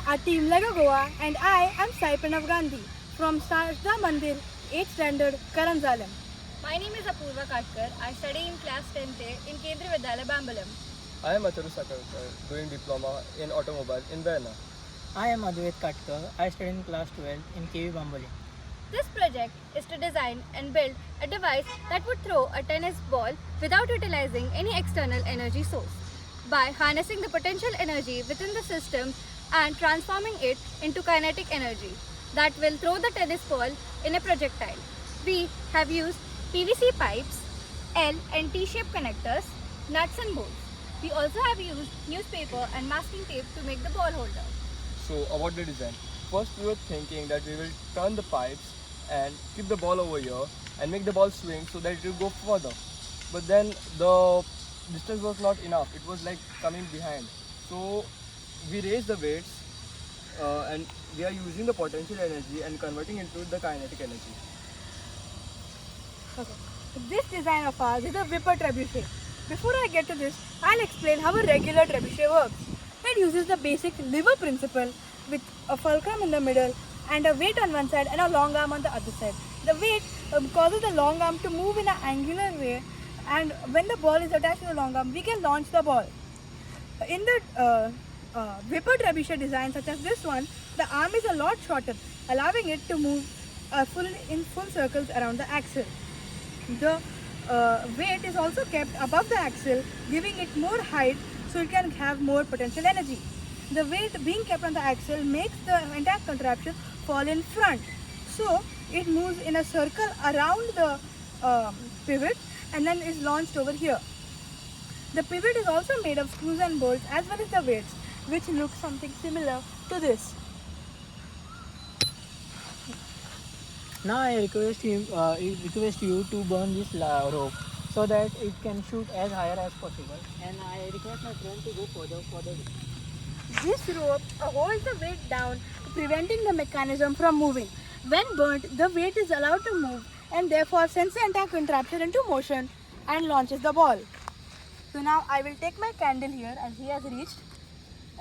are Team Lego Goa and I am Sai Pranav Gandhi from Sarda Mandir 8th Standard Karanzalam. My name is Apurva Katkar. I study in class 10th in Kendriya Vidyalaya Bambalam. I am Acharu Sakarkar, doing diploma in automobile in Verna. I am Advait Katkar. I study in class 12 in KV Bambali. This project is to design and build a device that would throw a tennis ball without utilizing any external energy source by harnessing the potential energy within the system and transforming it into kinetic energy that will throw the tennis ball in a projectile. We have used PVC pipes, L and T-shaped connectors, nuts and bolts. We also have used newspaper and masking tape to make the ball holder. So about the design. First we were thinking that we will turn the pipes and keep the ball over here and make the ball swing so that it will go further. But then the distance was not enough. It was like coming behind. So we raised the weights and we are using the potential energy and converting into the kinetic energy. Okay. So this design of ours is a Whipper trebuchet. Before I get to this, I'll explain how a regular trebuchet works. It uses the basic lever principle with a fulcrum in the middle and a weight on one side and a long arm on the other side. The weight causes the long arm to move in an angular way, and when the ball is attached to the long arm, we can launch the ball. In the Whipper trebuchet design such as this one, the arm is a lot shorter, allowing it to move in full circles around the axle. The weight is also kept above the axle, giving it more height so it can have more potential energy. The weight being kept on the axle makes the entire contraption fall in front. So it moves in a circle around the pivot and then is launched over here. The pivot is also made of screws and bolts as well as the weights, which look something similar to this. Now I request you to burn this rope so that it can shoot as higher as possible. And I request my friend to go further. This rope holds the weight down, preventing the mechanism from moving. When burnt, the weight is allowed to move and therefore sends the entire contraption into motion and launches the ball. So now I will take my candle here as he has reached,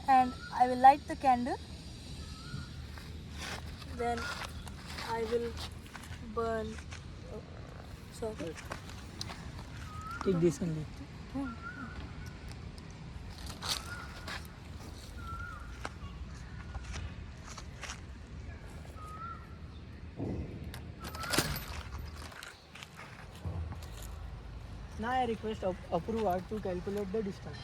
and I will light the candle. Then I will burn. Sorry. Take this only. Now I request Apurva to calculate the distance.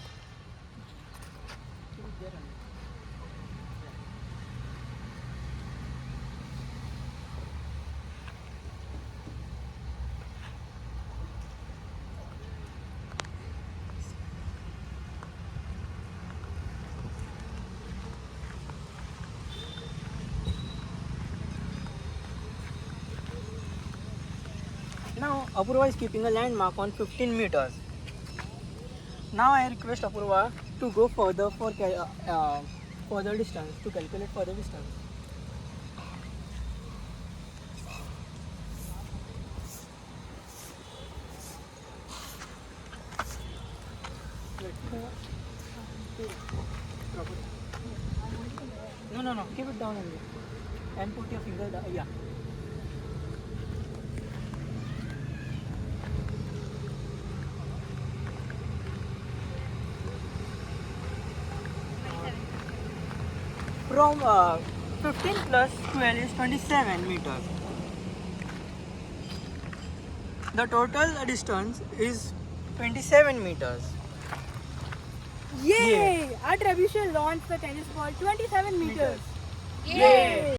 Now Apurva is keeping a landmark on 15 meters. Now I request Apurva to go further for further distance, to calculate further distance. No. Keep it down only. And put your finger down. Yeah. From 15 plus 12 is 27 meters. The total distance is 27 meters. Yay! Our trebuchet launched the tennis ball 27 meters. Yay!